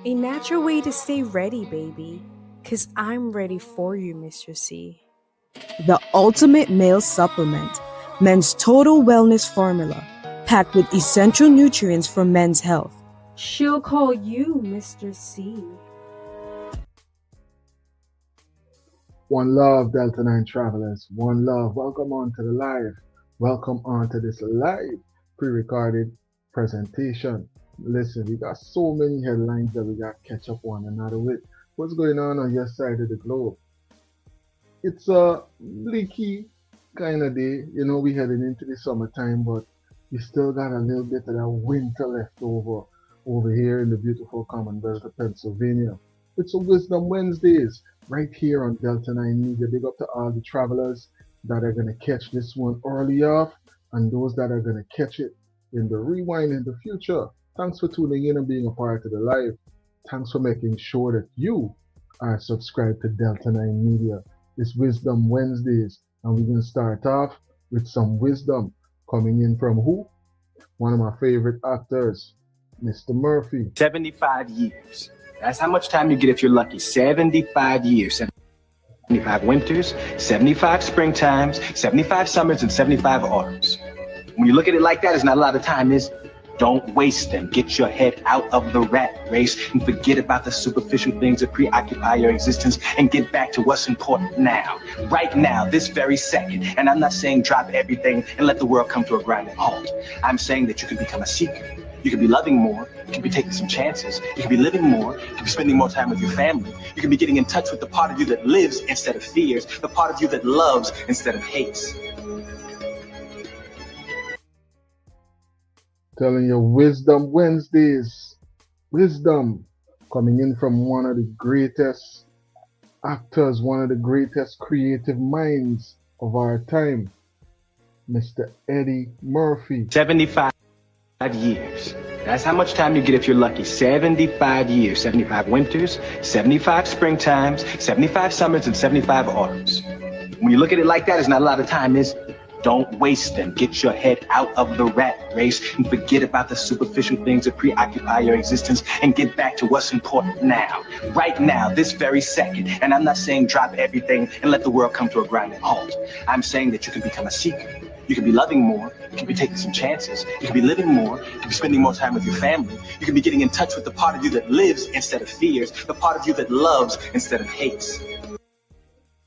A natural way to stay ready, baby. Cause I'm ready for you, Mr. C. The ultimate male supplement, men's total wellness formula, packed with essential nutrients for men's health. She'll call you Mr. C. One love, Delta 9 travelers. One love. Welcome on to the live. Welcome on to this live pre-recorded presentation. Listen, we got so many headlines that we got to catch up one another with. What's going on your side of the globe? It's a bleaky kind of day. You know, we heading into the summertime, but we still got a little bit of that winter left over here in the beautiful Commonwealth of Pennsylvania. It's a Wisdom Wednesdays right here on Delta 9 Media. Big up to all the travelers that are going to catch this one early off and those that are going to catch it in the rewind in the future. Thanks for tuning in and being a part of the live. Thanks for making sure that you are subscribed to Delta 9 Media. It's Wisdom Wednesdays, and we're going to start off with some wisdom coming in from who? One of my favorite actors, Mr. Murphy. 75 years. That's how much time you get if you're lucky. 75 years. 75 winters, 75 springtimes, 75 summers, and 75 autumns. When you look at it like that, it's not a lot of time, is it? Don't waste them. Get your head out of the rat race and forget about the superficial things that preoccupy your existence and get back to what's important now. Right now, this very second. And I'm not saying drop everything and let the world come to a grinding halt. I'm saying that you can become a seeker. You can be loving more. You can be taking some chances. You can be living more. You can be spending more time with your family. You can be getting in touch with the part of you that lives instead of fears, the part of you that loves instead of hates. Telling you Wisdom Wednesdays. Wisdom coming in from one of the greatest actors, one of the greatest creative minds of our time, Mr. Eddie Murphy. 75 years. That's how much time you get if you're lucky. 75 years. 75 winters, 75 springtimes, 75 summers, and 75 autumns. When you look at it like that, it's not a lot of time, is it? Don't waste them. Get your head out of the rat race and forget about the superficial things that preoccupy your existence and get back to what's important now. Right now, this very second. And I'm not saying drop everything and let the world come to a grinding halt. I'm saying that you can become a seeker. You can be loving more. You can be taking some chances. You can be living more. You can be spending more time with your family. You can be getting in touch with the part of you that lives instead of fears, the part of you that loves instead of hates.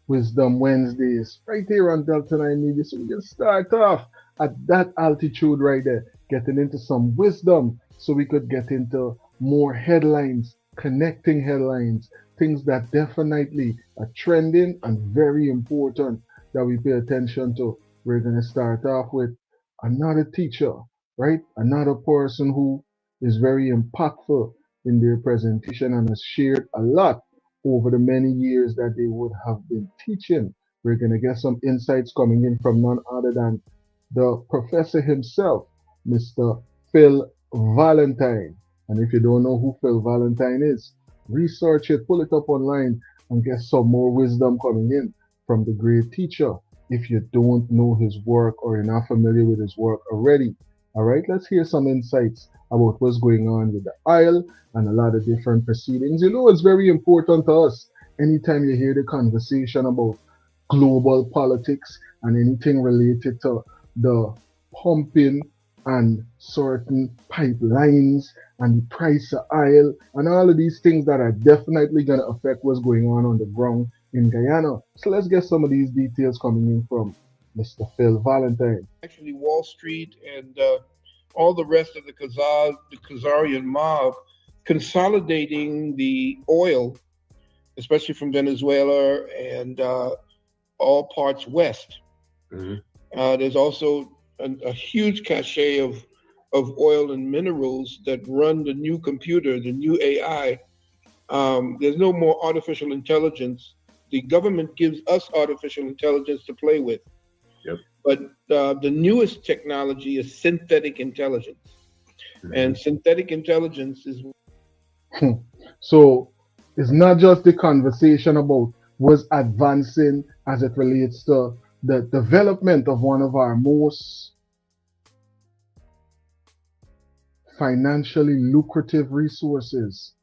Wisdom Wednesdays, right here on Delta 9 Media. So we can start off at that altitude right there, getting into some wisdom so we could get into more headlines, connecting headlines, things that definitely are trending and very important that we pay attention to. We're going to start off with another teacher, right? Another person who is very impactful in their presentation and has shared a lot over the many years that they would have been teaching. We're going to get some insights coming in from none other than the professor himself, Mr. Phil Valentine. And if you don't know who Phil Valentine is, research it, pull it up online, and get some more wisdom coming in from the great teacher if you don't know his work or you're not familiar with his work already. All right, let's hear some insights about what's going on with the aisle and a lot of different proceedings. You know, it's very important to us anytime you hear the conversation about global politics and anything related to the pumping and certain pipelines and the price of oil and all of these things that are definitely going to affect what's going on the ground in Guyana. So let's get some of these details coming in from Mr. Phil Valentine. Actually, Wall Street and all the rest of the Khazarian mob consolidating the oil, especially from Venezuela and all parts west. Mm-hmm. There's also a huge cache of oil and minerals that run the new computer, the new AI. There's no more artificial intelligence. The government gives us artificial intelligence to play with. Yep. But the newest technology is synthetic intelligence. Mm-hmm. And synthetic intelligence is... So it's not just the conversation about what's advancing as it relates to the development of one of our most financially lucrative resources,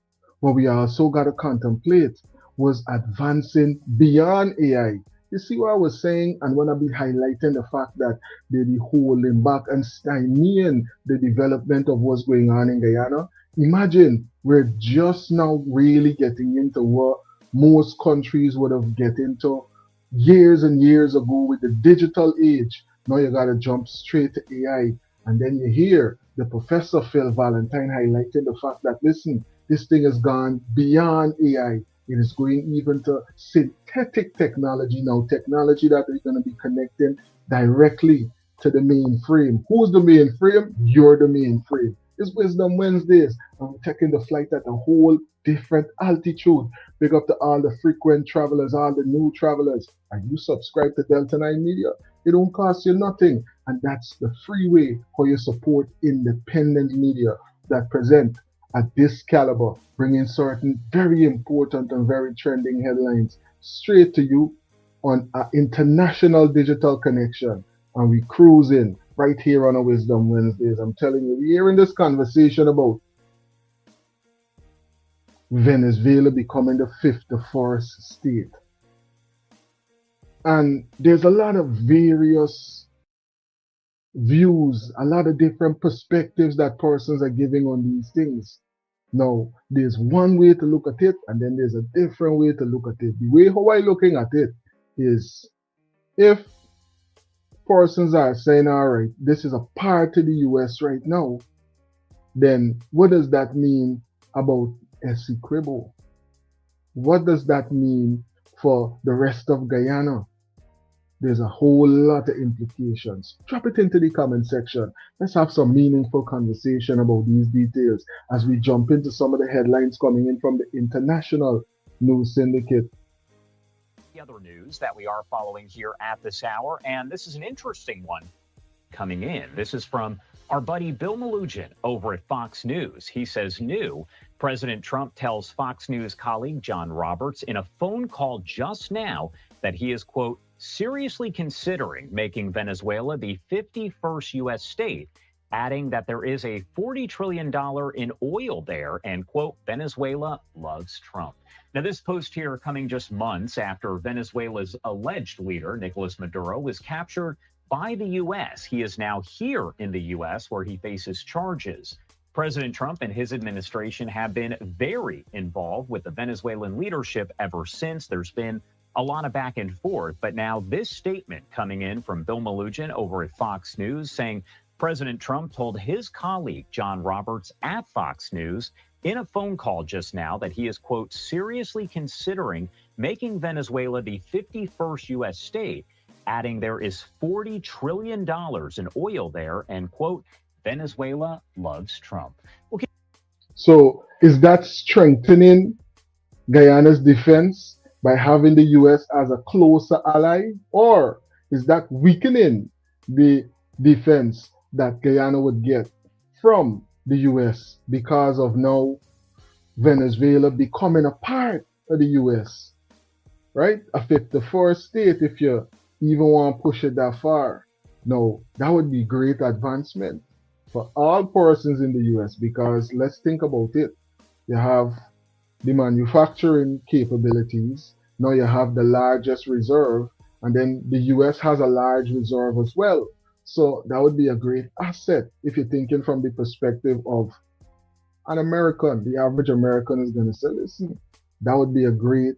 what we also got to contemplate was advancing beyond AI. You see what I was saying? And when I be highlighting the fact that they be holding back and stymieing the development of what's going on in Guyana. Imagine we're just now really getting into what most countries would have get into years and years ago with the digital age. Now you gotta jump straight to AI. And then you hear the Professor Phil Valentine highlighting the fact that listen, this thing has gone beyond AI. It is going even to synthetic technology now, technology that is going to be connecting directly to the mainframe. Who's the mainframe? You're the mainframe. It's Wisdom Wednesdays. I'm taking the flight at a whole different altitude. Big up to all the frequent travelers, all the new travelers. Are you subscribed to Delta 9 Media? It don't cost you nothing. And that's the free way how you support independent media that present at this caliber, bringing certain very important and very trending headlines straight to you on an international digital connection. And we cruising right here on a Wisdom Wednesdays. I'm telling you, we're hearing this conversation about Venezuela becoming the fifth forest state. And there's a lot of various views, a lot of different perspectives that persons are giving on these things. Now, there's one way to look at it, and then there's a different way to look at it. The way how I'm looking at it is if persons are saying, all right, this is a part of the US right now, then what does that mean about Essequibo? What does that mean for the rest of Guyana? There's a whole lot of implications. Drop it into the comment section. Let's have some meaningful conversation about these details as we jump into some of the headlines coming in from the international news syndicate. The other news that we are following here at this hour, and this is an interesting one coming in. This is from our buddy Bill Malugin over at Fox News. He says new. President Trump tells Fox News colleague John Roberts in a phone call just now that he is, quote, seriously considering making Venezuela the 51st U.S. state, adding that there is a $40 trillion in oil there and, quote, Venezuela loves Trump. Now, this post here coming just months after Venezuela's alleged leader, Nicolas Maduro, was captured by the U.S. He is now here in the U.S. where he faces charges. President Trump and his administration have been very involved with the Venezuelan leadership ever since. There's been a lot of back and forth, but now this statement coming in from Bill Malugin over at Fox News saying President Trump told his colleague John Roberts at Fox News in a phone call just now that he is, quote, seriously considering making Venezuela the 51st U.S. state, adding there is $40 trillion in oil there and, quote, Venezuela loves Trump. Okay. So is that strengthening Guyana's defense by having the US as a closer ally, or is that weakening the defense that Guyana would get from the US because of now Venezuela becoming a part of the US, right? A 54th state, if you even want to push it that far. No, that would be great advancement for all persons in the US because let's think about it. You have the manufacturing capabilities. Now you have the largest reserve, and then the US has a large reserve as well. So that would be a great asset if you're thinking from the perspective of an American. The average American is going to say, listen, that would be a great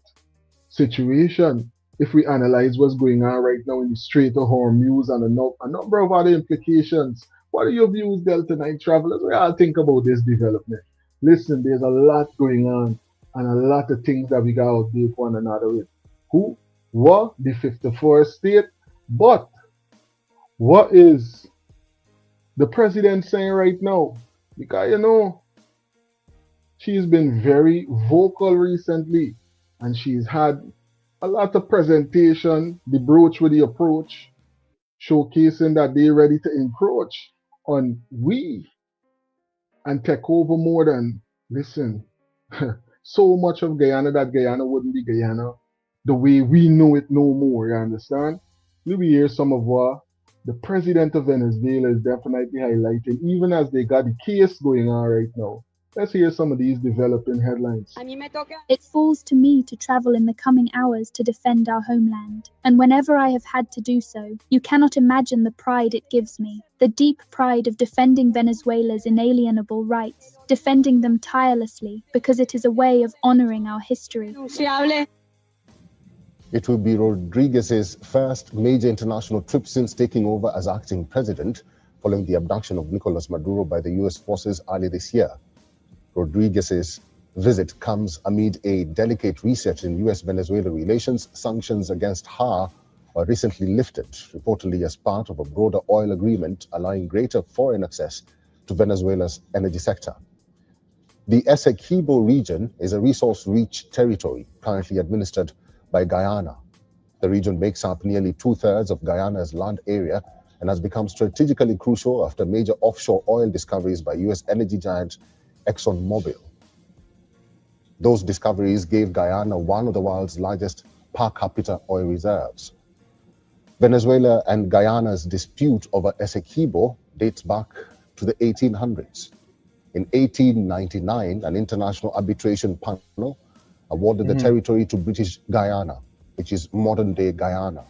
situation if we analyze what's going on right now in the Strait of Hormuz and a number of other implications. What are your views, Delta 9 travelers? We all think about this development. Listen, there's a lot going on and a lot of things that we got to update one another with. Who? What? The 54th state. But what is the president saying right now? Because, you know, she's been very vocal recently and she's had a lot of presentation, the brooch with the approach, showcasing that they're ready to encroach on we and take over more than, listen, so much of Guyana that Guyana wouldn't be Guyana the way we know it no more, you understand? Maybe hear some of what the president of Venezuela is definitely highlighting, even as they got the case going on right now. Let's hear some of these developing headlines. It falls to me to travel in the coming hours to defend our homeland. And whenever I have had to do so, you cannot imagine the pride it gives me. The deep pride of defending Venezuela's inalienable rights, defending them tirelessly, because it is a way of honoring our history. It will be Rodriguez's first major international trip since taking over as acting president, following the abduction of Nicolas Maduro by the U.S. forces early this year. Rodriguez's visit comes amid a delicate reset in U.S.-Venezuela relations. Sanctions against her were recently lifted, reportedly as part of a broader oil agreement allowing greater foreign access to Venezuela's energy sector. The Essequibo region is a resource-rich territory currently administered by Guyana. The region makes up nearly two-thirds of Guyana's land area and has become strategically crucial after major offshore oil discoveries by U.S. energy giant ExxonMobil. Those discoveries gave Guyana one of the world's largest per capita oil reserves. Venezuela and Guyana's dispute over Essequibo dates back to the 1800s. In 1899, an international arbitration panel awarded the territory to British Guyana, which is modern-day Guyana.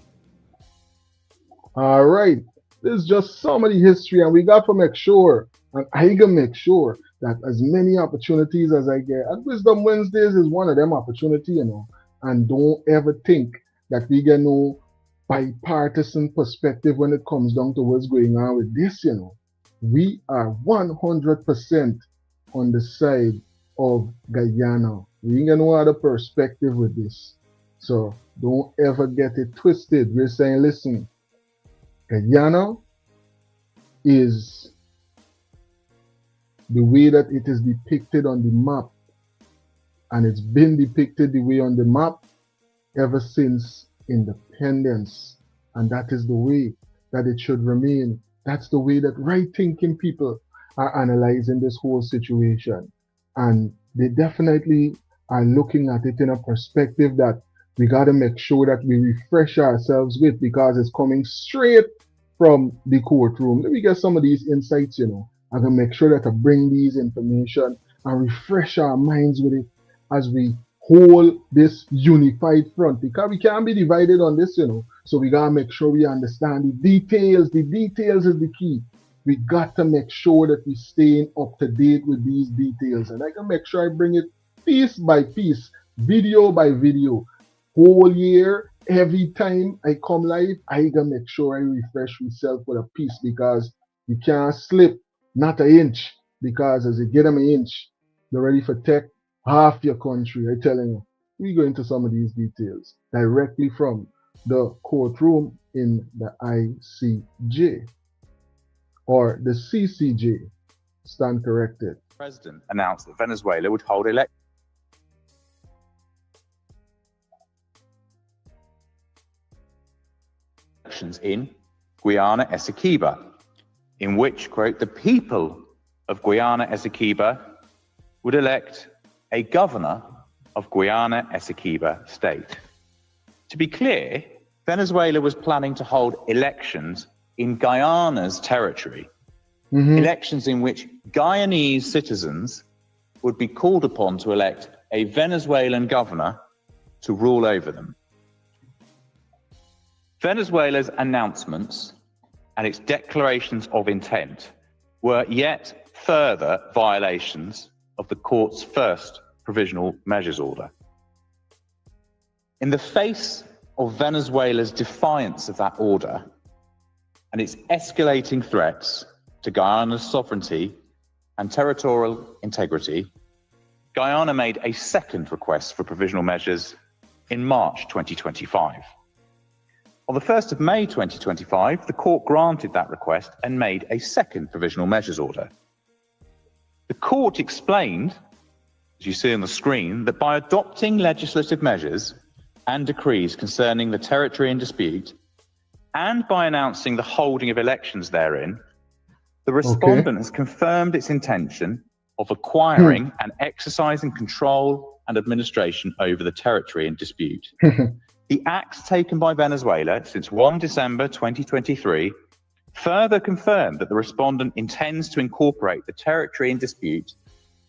All right, this is just some of the history, and we got to make sure, and I can make sure that as many opportunities as I get, and Wisdom Wednesdays is one of them opportunity, and don't ever think that we get no bipartisan perspective when it comes down to what's going on with this, We are 100% on the side of Guyana. We ain't got no other perspective with this. So don't ever get it twisted. We're saying, listen, Guyana is the way that it is depicted on the map. And it's been depicted the way on the map ever since independence. And that is the way that it should remain. That's the way that right-thinking people are analyzing this whole situation. And they definitely are looking at it in a perspective that we got to make sure that we refresh ourselves with, because it's coming straight from the courtroom. Let me get some of these insights, I'm going to make sure that I bring these information and refresh our minds with it as we hold this unified front, because we can't be divided on this, So we got to make sure we understand the details. The details is the key. We got to make sure that we staying up to date with these details. And I can make sure I bring it piece by piece, video by video, whole year. Every time I come live, I gotta make sure I refresh myself with a piece, because you can't slip not an inch, because as you get them an inch, you're ready for tech half your country. I'm telling you, we go into some of these details directly from the courtroom in the ICJ or the CCJ. Stand corrected. The president announced that Venezuela would hold elections in Guyana Essequibo, in which, quote, the people of Guyana Essequibo would elect a governor of Guyana Essequibo state. To be clear, Venezuela was planning to hold elections in Guyana's territory, elections in which Guyanese citizens would be called upon to elect a Venezuelan governor to rule over them. Venezuela's announcements and its declarations of intent were yet further violations of the court's first provisional measures order. In the face of Venezuela's defiance of that order and its escalating threats to Guyana's sovereignty and territorial integrity, Guyana made a second request for provisional measures in March 2025. On the 1st of May 2025, the court granted that request and made a second provisional measures order. The court explained, as you see on the screen, that by adopting legislative measures and decrees concerning the territory in dispute, and by announcing the holding of elections therein, the respondent has confirmed its intention of acquiring and exercising control and administration over the territory in dispute. The acts taken by Venezuela since 1 December 2023 further confirmed that the respondent intends to incorporate the territory in dispute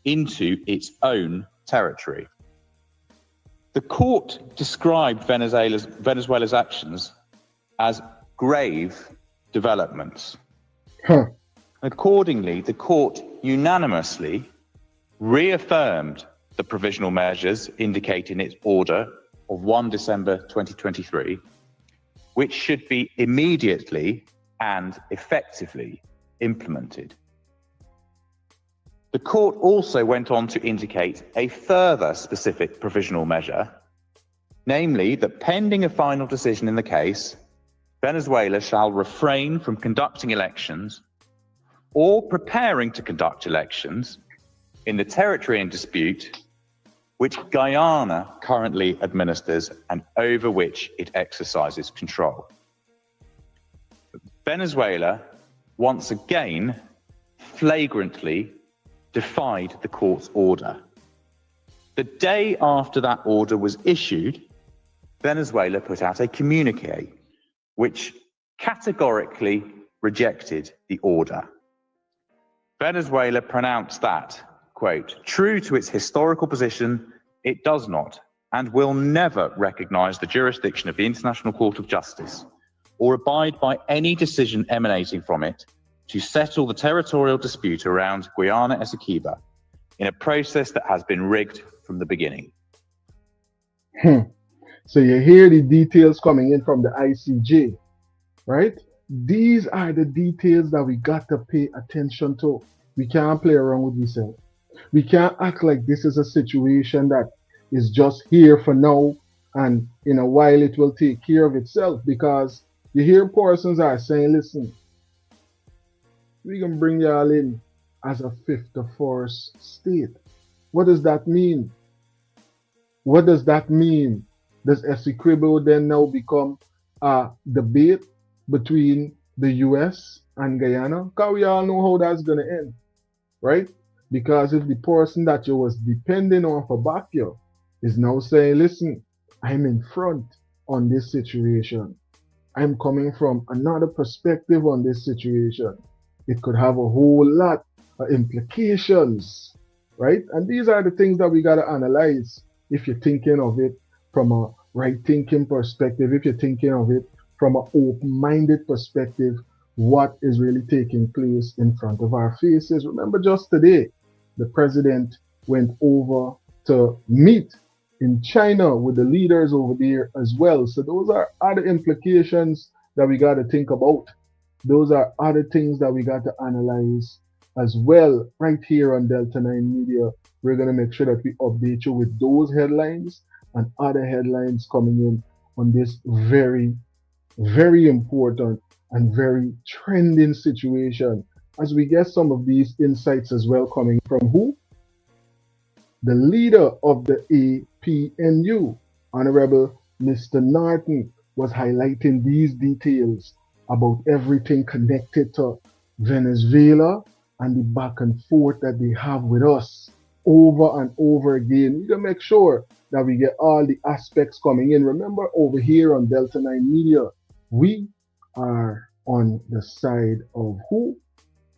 into its own territory. The court described Venezuela's actions as grave developments. Accordingly, the court unanimously reaffirmed the provisional measures indicated in its order of 1 December 2023, which should be immediately and effectively implemented. The court also went on to indicate a further specific provisional measure, namely that pending a final decision in the case, Venezuela shall refrain from conducting elections or preparing to conduct elections in the territory in dispute, which Guyana currently administers and over which it exercises control. Venezuela, once again, flagrantly defied the court's order. The day after that order was issued, Venezuela put out a communique which categorically rejected the order. Venezuela pronounced that, quote, true to its historical position, it does not and will never recognize the jurisdiction of the International Court of Justice or abide by any decision emanating from it to settle the territorial dispute around Guyana Essequibo in a process that has been rigged from the beginning. So you hear the details coming in from the ICJ, right? These are the details that we got to pay attention to. We can't play around with this. We can't act like this is a situation that is just here for now and in a while it will take care of itself, because you hear persons are saying, listen, we can bring y'all in as a fifth or fourth state. What does that mean? What does that mean? Does Essequibo then now become a debate between the US and Guyana? Because we all know how that's going to end, right? Because if the person that you was depending on for back you is now saying, listen, I'm in front on this situation. I'm coming from another perspective on this situation. It could have a whole lot of implications, right? And these are the things that we got to analyze if you're thinking of it from a right thinking perspective, if you're thinking of it from an open-minded perspective, what is really taking place in front of our faces. Remember, just today, the president went over to meet in China with the leaders over there as well. So those are other implications that we got to think about. Those are other things that we got to analyze as well. Right here on Delta 9 Media, we're going to make sure that we update you with those headlines and other headlines coming in on this very, very important and very trending situation, as we get some of these insights as well coming from who? The leader of the APNU, Honorable Mr. Norton, was highlighting these details about everything connected to Venezuela and the back and forth that they have with us over and over again. We gotta make sure that we get all the aspects coming in. Remember, over here on Delta 9 Media, we are on the side of who?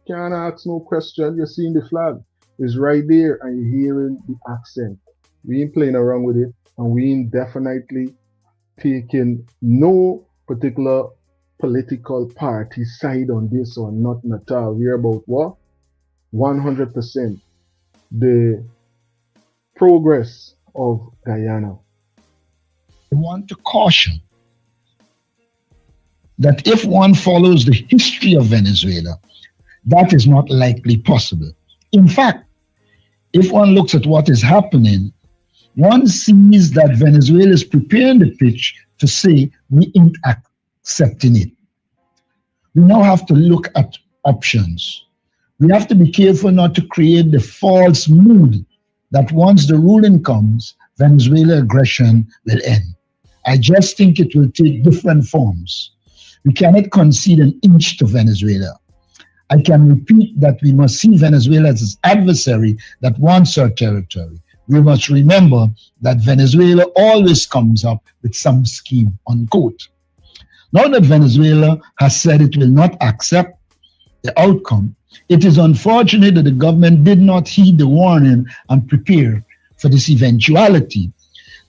Can't ask no question. You're seeing the flag. It's right there and you're hearing the accent. We ain't playing around with it, and we ain't definitely taking no particular political party side on this or nothing at all. We're about what? 100% the progress of Guyana. I want to caution that if one follows the history of Venezuela, that is not likely possible. In fact, if one looks at what is happening, one sees that Venezuela is preparing the pitch to say we ain't accepting it. We now have to look at options. We have to be careful not to create the false mood that once the ruling comes, Venezuela aggression will end. I just think it will take different forms. We cannot concede an inch to Venezuela. I can repeat that we must see Venezuela as an adversary that wants our territory. We must remember that Venezuela always comes up with some scheme, unquote. Now that Venezuela has said it will not accept the outcome, It is unfortunate that the government did not heed the warning and prepare for this eventuality.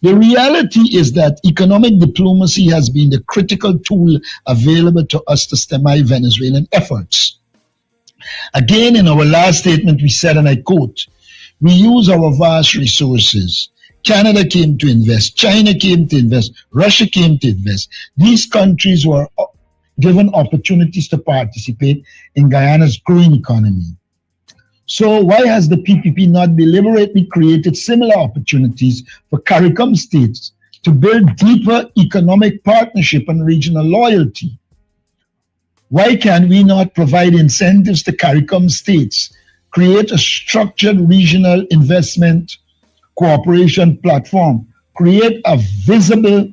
The reality is that economic diplomacy has been the critical tool available to us to stymie Venezuelan efforts. Again, in our last statement, we said, and I quote, "We use our vast resources. Canada came to invest, China came to invest, Russia came to invest. These countries were given opportunities to participate in Guyana's growing economy. So why has the PPP not deliberately created similar opportunities for CARICOM states to build deeper economic partnership and regional loyalty? Why can we not provide incentives to CARICOM states, create a structured regional investment cooperation platform, create a visible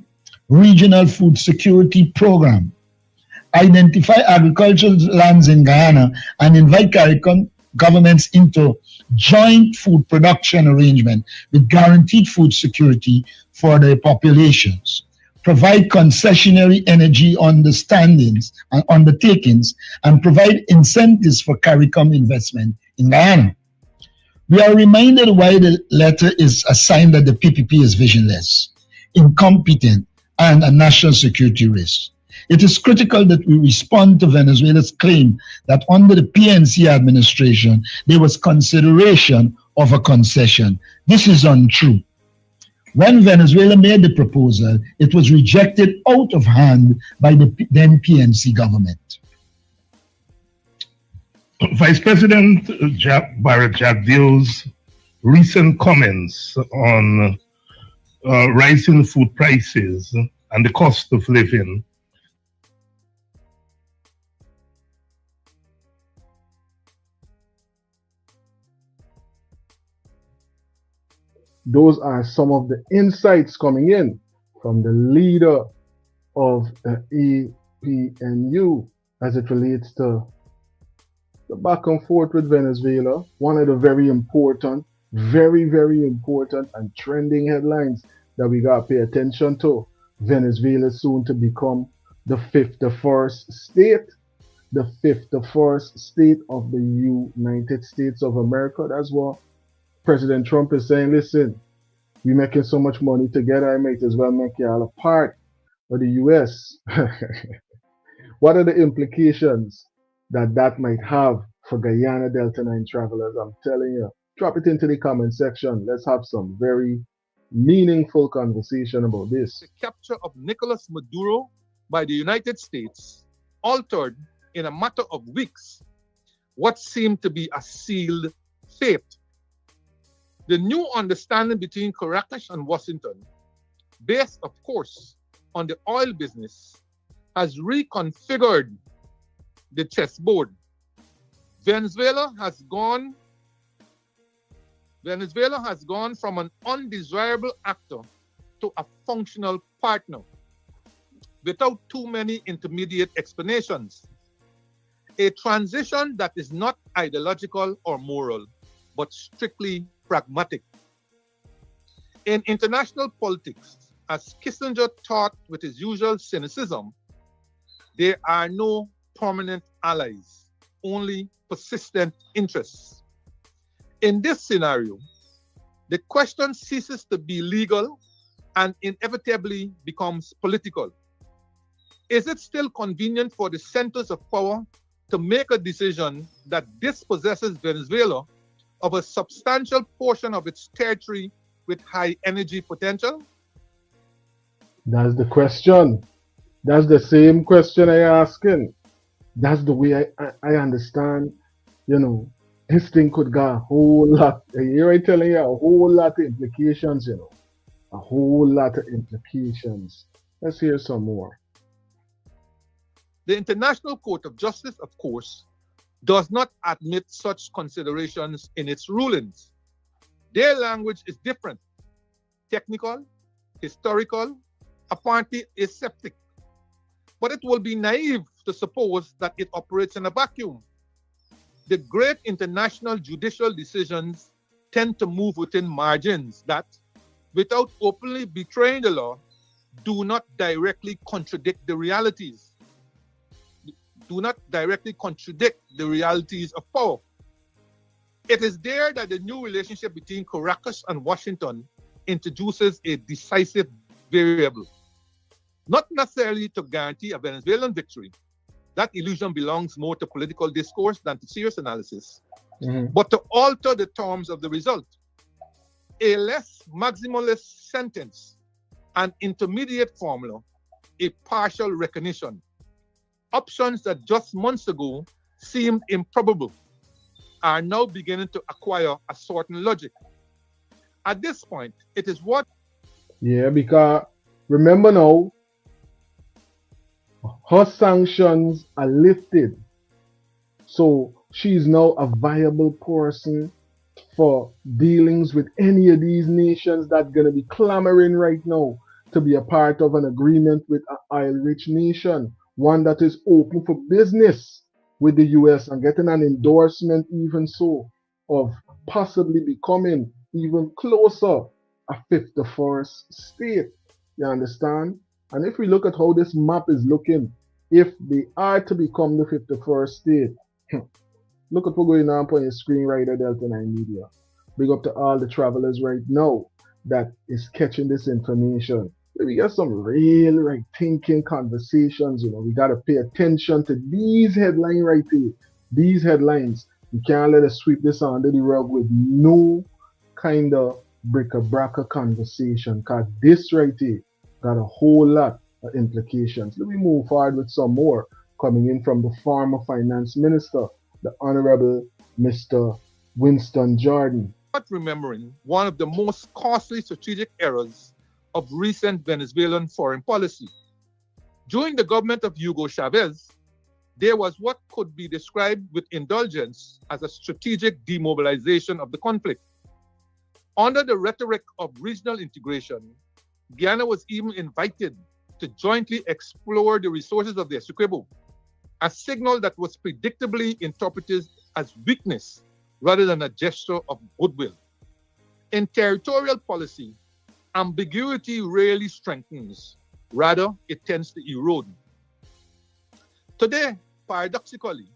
regional food security program, identify agricultural lands in Guyana, and invite CARICOM governments into joint food production arrangement with guaranteed food security for their populations, provide concessionary energy undertakings, and provide incentives for CARICOM investment in Guyana." We are reminded why the letter is a sign that the PPP is visionless, incompetent, and a national security risk. It is critical that we respond to Venezuela's claim that under the PNC administration, there was consideration of a concession. This is untrue. When Venezuela made the proposal, it was rejected out of hand by the then PNC government. Vice President Barrett Jagdeo's recent comments on rising food prices and the cost of living Those are some of the insights coming in from the leader of the APNU as it relates to the back and forth with Venezuela. One of the very important and trending headlines that we got to pay attention to. Venezuela soon to become the 51st state. The 51st state of the United States of America. That's what President Trump is saying. Listen, we're making so much money together, I might as well make you all a part of the US. What are the implications that might have for Guyana Delta 9 travelers? I'm telling you, drop it into the comment section. Let's have some very meaningful conversation about this. The capture of Nicolas Maduro by the United States altered in a matter of weeks what seemed to be a sealed fate. The new understanding between Caracas and Washington, based of course on the oil business, has reconfigured the chessboard. Venezuela has gone from an undesirable actor to a functional partner without too many intermediate explanations. A transition that is not ideological or moral, but strictly pragmatic. In international politics, as Kissinger taught with his usual cynicism, there are no permanent allies, only persistent interests. In this scenario, the question ceases to be legal and inevitably becomes political. Is it still convenient for the centers of power to make a decision that dispossesses Venezuela of a substantial portion of its territory with high energy potential? That's the question. That's the same question I asking. That's the way I understand, this thing could go a whole lot. Here I telling you a whole lot of implications, a whole lot of implications. Let's hear some more. The International Court of Justice, of course, does not admit such considerations in its rulings. Their language is different, technical, historical, apparently aseptic. But it will be naive to suppose that it operates in a vacuum. The great international judicial decisions tend to move within margins that, without openly betraying the law, do not directly contradict the realities. do not directly contradict the realities of power. It is there that the new relationship between Caracas and Washington introduces a decisive variable, not necessarily to guarantee a Venezuelan victory. That illusion belongs more to political discourse than to serious analysis, but to alter the terms of the result. A less maximalist sentence, an intermediate formula, a partial recognition. Options that just months ago seemed improbable are now beginning to acquire a certain logic. At this point, it is what... Yeah, because remember now, her sanctions are lifted. So she's now a viable person for dealings with any of these nations that's going to be clamoring right now to be a part of an agreement with an oil-rich nation, one that is open for business with the US and getting an endorsement even so of possibly becoming even closer a 51st state. You understand? And if we look at how this map is looking, if they are to become the 51st state, look at what's going on your screen right at Delta 9 Media. Big up to all the travelers right now that is catching this information. We got some real right thinking conversations. You know, we got to pay attention to these headlines right here. These headlines. You can't let us sweep this under the rug with no kind of bric-a-brac conversation, because this right here got a whole lot of implications. Let me move forward with some more coming in from the former finance minister, the Honorable Mr. Winston Jordan. Not remembering one of the most costly strategic errors of recent Venezuelan foreign policy. During the government of Hugo Chavez, there was what could be described with indulgence as a strategic demobilization of the conflict. Under the rhetoric of regional integration, Guyana was even invited to jointly explore the resources of the Essequibo, a signal that was predictably interpreted as weakness rather than a gesture of goodwill. In territorial policy, ambiguity rarely strengthens, rather it tends to erode. Today, paradoxically,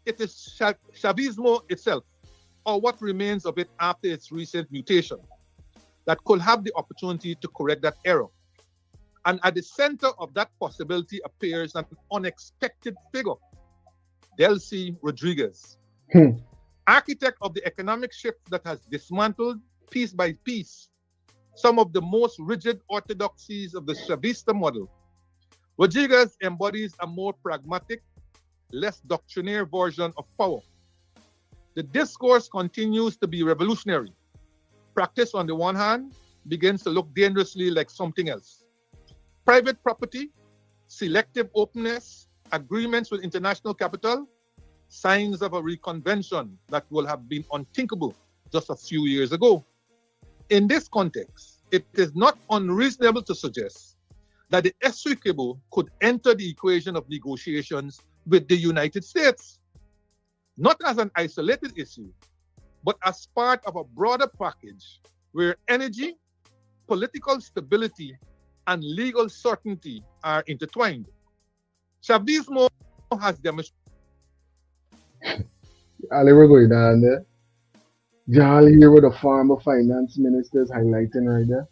it is Chavismo itself, or what remains of it after its recent mutation, that could have the opportunity to correct that error. And at the center of that possibility appears an unexpected figure, Delcy Rodriguez, architect of the economic shift that has dismantled, piece by piece, some of the most rigid orthodoxies of the Chavista model. Rodriguez embodies a more pragmatic, less doctrinaire version of power. The discourse continues to be revolutionary. Practice, on the one hand, begins to look dangerously like something else. Private property, selective openness, agreements with international capital, signs of a reconvention that will have been unthinkable just a few years ago. In this context, it is not unreasonable to suggest that the Essequibo could enter the equation of negotiations with the United States, not as an isolated issue, but as part of a broader package where energy, political stability, and legal certainty are intertwined. Chavismo has demonstrated. Ali, we're going down there. Y'all hear what the former finance minister is highlighting right there?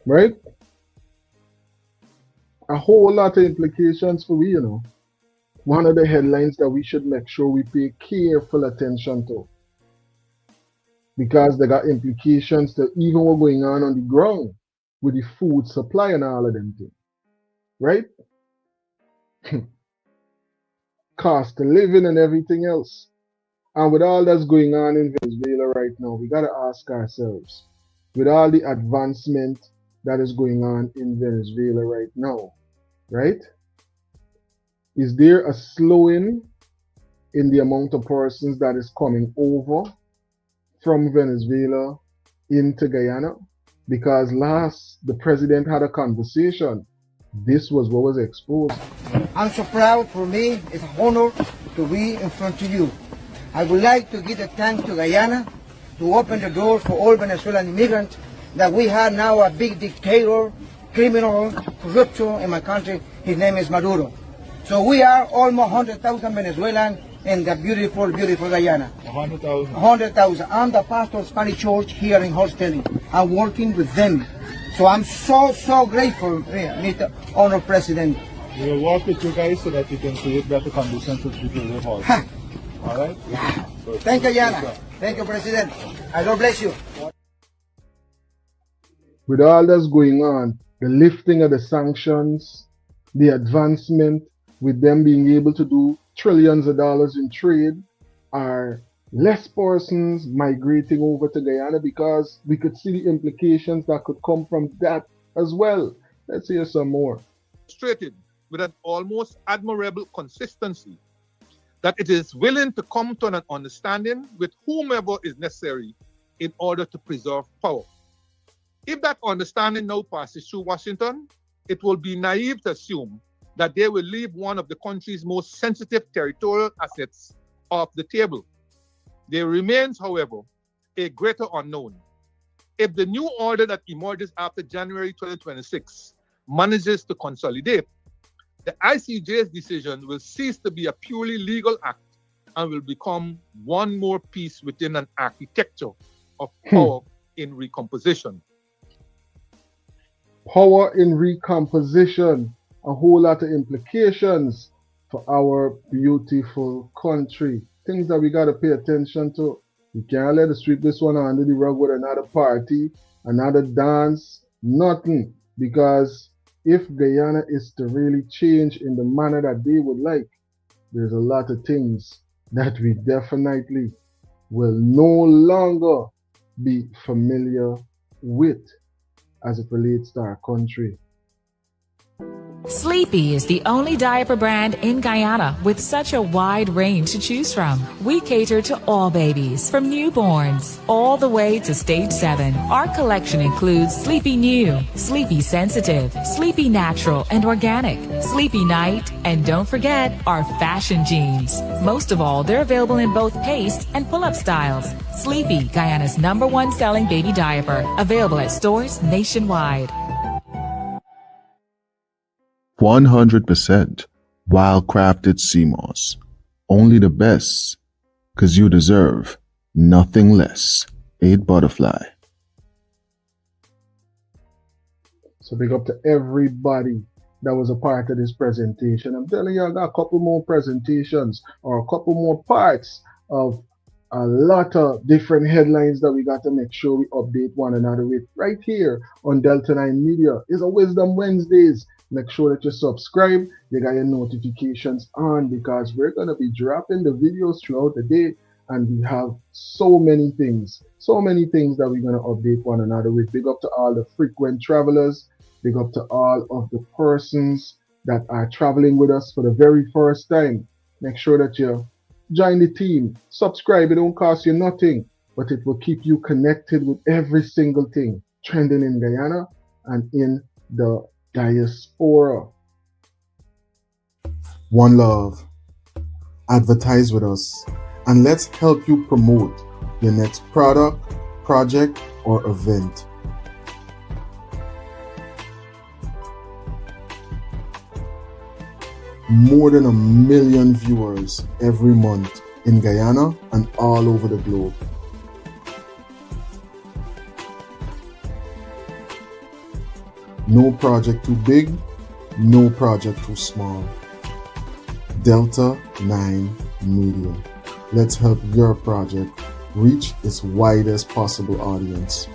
Right? A whole lot of implications for we, you know. One of the headlines that we should make sure we pay careful attention to, because they got implications to even what's going on the ground with the food supply and all of them things, right? Cost of living and everything else. And with all that's going on in Venezuela right now, we got to ask ourselves, with all the advancement that is going on in Venezuela right now, right? Is there a slowing in the amount of persons that is coming over from Venezuela into Guyana? Because last the president had a conversation, this was what was exposed. I'm so proud. For me, it's an honor to be in front of you. I would like to give a thanks to Guyana to open the door for all Venezuelan immigrants, that we have now a big dictator criminal corruption in my country. His name is Maduro. So we are almost 100,000 Venezuelans in the beautiful, beautiful Guyana. 100,000. 100,000. I'm the pastor of Spanish church here in Hostelli. I'm working with them. So I'm so grateful, Mr. Honored President. We will work with you guys so that we can create better conditions for people to live all. All right? Yeah. Thank you, Guyana. Thank you, President. I God bless you. With all that's going on, the lifting of the sanctions, the advancement, with them being able to do trillions of dollars in trade, are less persons migrating over to Guyana because we could see the implications that could come from that as well. Let's hear some more. Illustrated with an almost admirable consistency that it is willing to come to an understanding with whomever is necessary in order to preserve power. If that understanding now passes through Washington, it will be naive to assume that they will leave one of the country's most sensitive territorial assets off the table. There remains, however, a greater unknown. If the new order that emerges after January 2026 manages to consolidate, the ICJ's decision will cease to be a purely legal act and will become one more piece within an architecture of power in recomposition. Power in recomposition, a whole lot of implications for our beautiful country. Things that we got to pay attention to. We can't let us sweep this one under the rug with another party, another dance, nothing. Because if Guyana is to really change in the manner that they would like, there's a lot of things that we definitely will no longer be familiar with as it relates to our country. Sleepy is the only diaper brand in Guyana with such a wide range to choose from. We cater to all babies, from newborns all the way to stage 7. Our collection includes Sleepy New, Sleepy Sensitive, Sleepy Natural and Organic, Sleepy Night, and don't forget our fashion jeans. Most of all, they're available in both paste and pull-up styles. Sleepy, Guyana's #1 selling baby diaper, available at stores nationwide. 100% wild-crafted sea moss. Only the best, 'cause you deserve nothing less. 8 Butterfly. So big up to everybody that was a part of this presentation. I'm telling you, I got a couple more presentations or a couple more parts of a lot of different headlines that we got to make sure we update one another with right here on Delta 9 Media. It's a Wisdom Wednesdays. Make sure that you subscribe, you got your notifications on, because we're going to be dropping the videos throughout the day, and we have so many things that we're going to update one another with. Big up to all the frequent travelers, big up to all of the persons that are traveling with us for the very first time. Make sure that you join the team, subscribe. It don't cost you nothing, but it will keep you connected with every single thing trending in Guyana and in the diaspora. One love. Advertise with us, and let's help you promote your next product, project, or event. More than 1 million viewers every month in Guyana and all over the globe. No project too big, no project too small. Delta 9 Media. Let's help your project reach its widest possible audience.